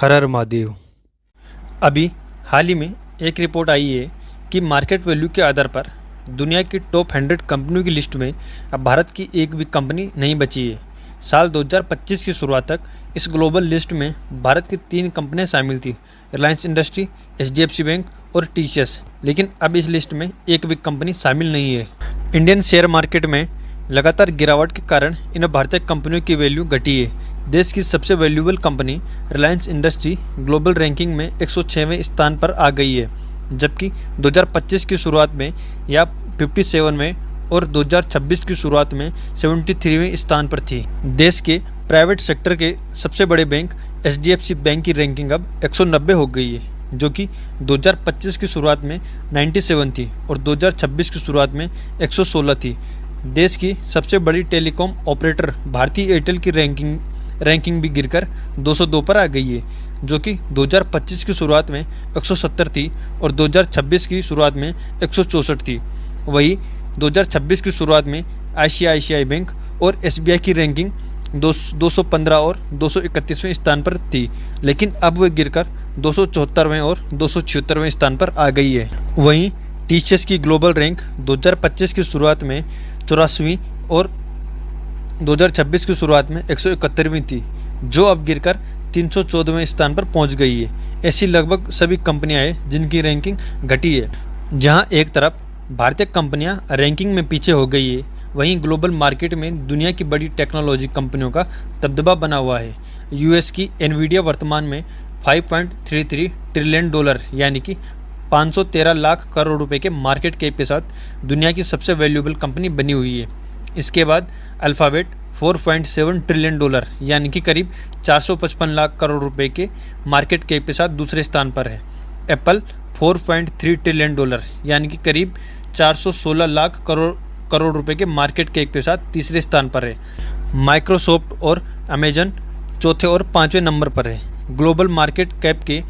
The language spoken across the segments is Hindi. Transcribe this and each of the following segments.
हर हर महादेव। अभी हाल ही में एक रिपोर्ट आई है कि मार्केट वैल्यू के आधार पर दुनिया की टॉप 100 कंपनियों की लिस्ट में अब भारत की एक भी कंपनी नहीं बची है। साल 2025 की शुरुआत तक इस ग्लोबल लिस्ट में भारत की 3 कंपनियां शामिल थी, रिलायंस इंडस्ट्री, एचडीएफसी बैंक और टीसीएस। लेकिन अब इस लिस्ट में एक भी कंपनी शामिल नहीं है। इंडियन शेयर मार्केट में लगातार गिरावट के कारण इन भारतीय कंपनियों की वैल्यू घटी है। देश की सबसे valuable company Reliance industry global ranking में 106वें स्थान पर आ गई है, जबकि 2025 की शुरुआत में यह 57वें और 2026 की शुरुआत में 73वें स्थान पर थी। देश के प्राइवेट सेक्टर के सबसे बड़े बैंक एचडीएफसी बैंक की रैंकिंग अब 190 हो गई है, जो कि 2025 की शुरुआत में 97 थी और 2026 की शुरुआत में 116 थी। देश की सबसे बड़ी टेलीकॉम ऑपरेटर भारती एयरटेल की रैंकिंग भी गिरकर 202 पर आ गई है, जो कि 2025 की शुरुआत में 170 थी और 2026 की शुरुआत में 164 थी। वहीं 2026 की शुरुआत में आईसीआईसीआई बैंक और एसबीआई की रैंकिंग 215 और 231वें स्थान पर थी, लेकिन अब वह गिरकर 274वें और 276वें स्थान पर आ गई है। वहीं टीसीएस की ग्लोबल रैंक 2025 की शुरुआत में 84वीं और 2026 की शुरुआत में 171वीं थी, जो अब गिरकर 314वें स्थान पर पहुंच गई है। ऐसी लगभग सभी कंपनियां हैं जिनकी रैंकिंग घटी है। जहां एक तरफ भारतीय कंपनियां रैंकिंग में पीछे हो गई है, वहीं ग्लोबल मार्केट में दुनिया की बड़ी टेक्नोलॉजी कंपनियों का दबदबा बना हुआ है। यूएस की एनवीडिया वर्तमान में $5.33 ट्रिलियन यानी कि 513 लाख करोड़ रुपए के मार्केट कैप के साथ दुनिया की सबसे वैल्यूएबल कंपनी बनी हुई है। इसके बाद अल्फ़ाबेट $4.7 ट्रिलियन यानी कि करीब 455 लाख करोड़ रुपए के मार्केट कैप के साथ दूसरे स्थान पर है। एप्पल $4.3 ट्रिलियन यानी कि करीब 416 लाख करोड़ रुपए के मार्केट कैप के साथ तीसरे स्थान पर है। माइक्रोसॉफ्ट और अमेजन चौथे और 5वें नंबर पर है। ग्लोबल मार्केट कैप के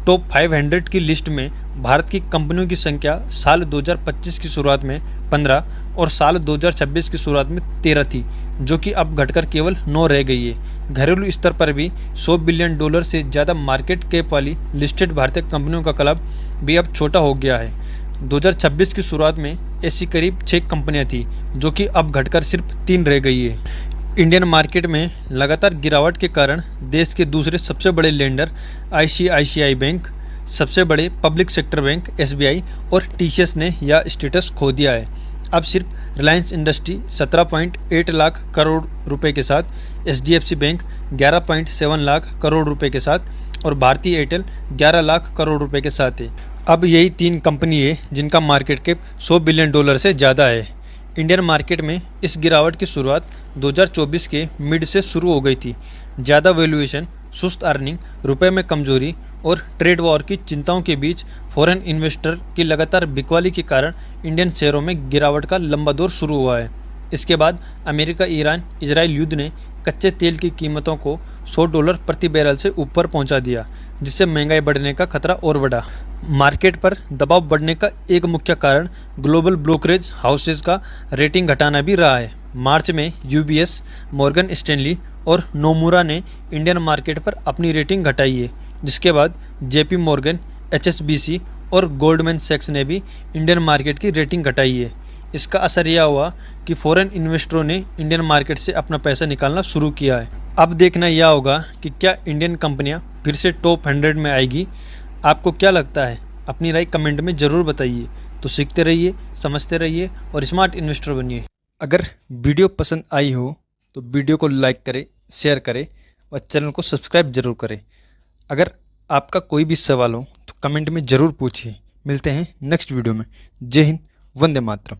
टॉप 500 की लिस्ट में भारत की कंपनियों की संख्या साल 2025 की शुरुआत में 15 और साल 2026 की शुरुआत में 13 थी, जो कि अब घटकर केवल 9 रह गई है। घरेलू स्तर पर भी $100 बिलियन से ज़्यादा मार्केट कैप वाली लिस्टेड भारतीय कंपनियों का क्लब भी अब छोटा हो गया है। 2026 की शुरुआत में ऐसी करीब 6 कंपनियां थी, जो कि अब घटकर सिर्फ 3 रह गई है। इंडियन मार्केट में लगातार गिरावट के कारण देश के दूसरे सबसे बड़े लेंडर आईसीआईसीआई बैंक, सबसे बड़े पब्लिक सेक्टर बैंक एसबीआई और टीसीएस ने यह स्टेटस खो दिया है। अब सिर्फ रिलायंस इंडस्ट्री 17.8 लाख करोड़ रुपए के साथ, एचडीएफसी बैंक 11.7 लाख करोड़ रुपए के साथ और भारती एयरटेल 11 लाख करोड़ रुपए के साथ है। अब यही 3 कंपनी है जिनका मार्केट कैप $100 बिलियन से ज़्यादा है। इंडियन मार्केट में इस गिरावट की शुरुआत 2024 के मिड से शुरू हो गई थी। ज़्यादा वैल्यूएशन, सुस्त अर्निंग, रुपए में कमजोरी और ट्रेड वॉर की चिंताओं के बीच फॉरेन इन्वेस्टर की लगातार बिकवाली के कारण इंडियन शेयरों में गिरावट का लंबा दौर शुरू हुआ है। इसके बाद अमेरिका ईरान इजराइल युद्ध ने कच्चे तेल की कीमतों को $100 प्रति बैरल से ऊपर पहुंचा दिया, जिससे महंगाई बढ़ने का खतरा और बढ़ा। मार्केट पर दबाव बढ़ने का एक मुख्य कारण ग्लोबल ब्रोकरेज हाउसेज का रेटिंग घटाना भी रहा है। मार्च में यूबीएस, मॉर्गन स्टैनली और नोमुरा ने इंडियन मार्केट पर अपनी रेटिंग घटाई है, जिसके बाद जेपी मॉर्गन, एचएसबीसी और गोल्डमैन सैक्स ने भी इंडियन मार्केट की रेटिंग घटाई है। इसका असर यह हुआ कि फॉरेन इन्वेस्टरों ने इंडियन मार्केट से अपना पैसा निकालना शुरू किया है। अब देखना यह होगा कि क्या इंडियन कंपनियां फिर से टॉप 100 में आएगी। आपको क्या लगता है? अपनी राय कमेंट में ज़रूर बताइए। तो सीखते रहिए, समझते रहिए और स्मार्ट इन्वेस्टर बनिए। अगर वीडियो पसंद आई हो तो वीडियो को लाइक करें, शेयर करें और चैनल को सब्सक्राइब जरूर करें। अगर आपका कोई भी सवाल हो तो कमेंट में ज़रूर पूछिए। मिलते हैं नेक्स्ट वीडियो में। जय हिंद, वंदे मातरम।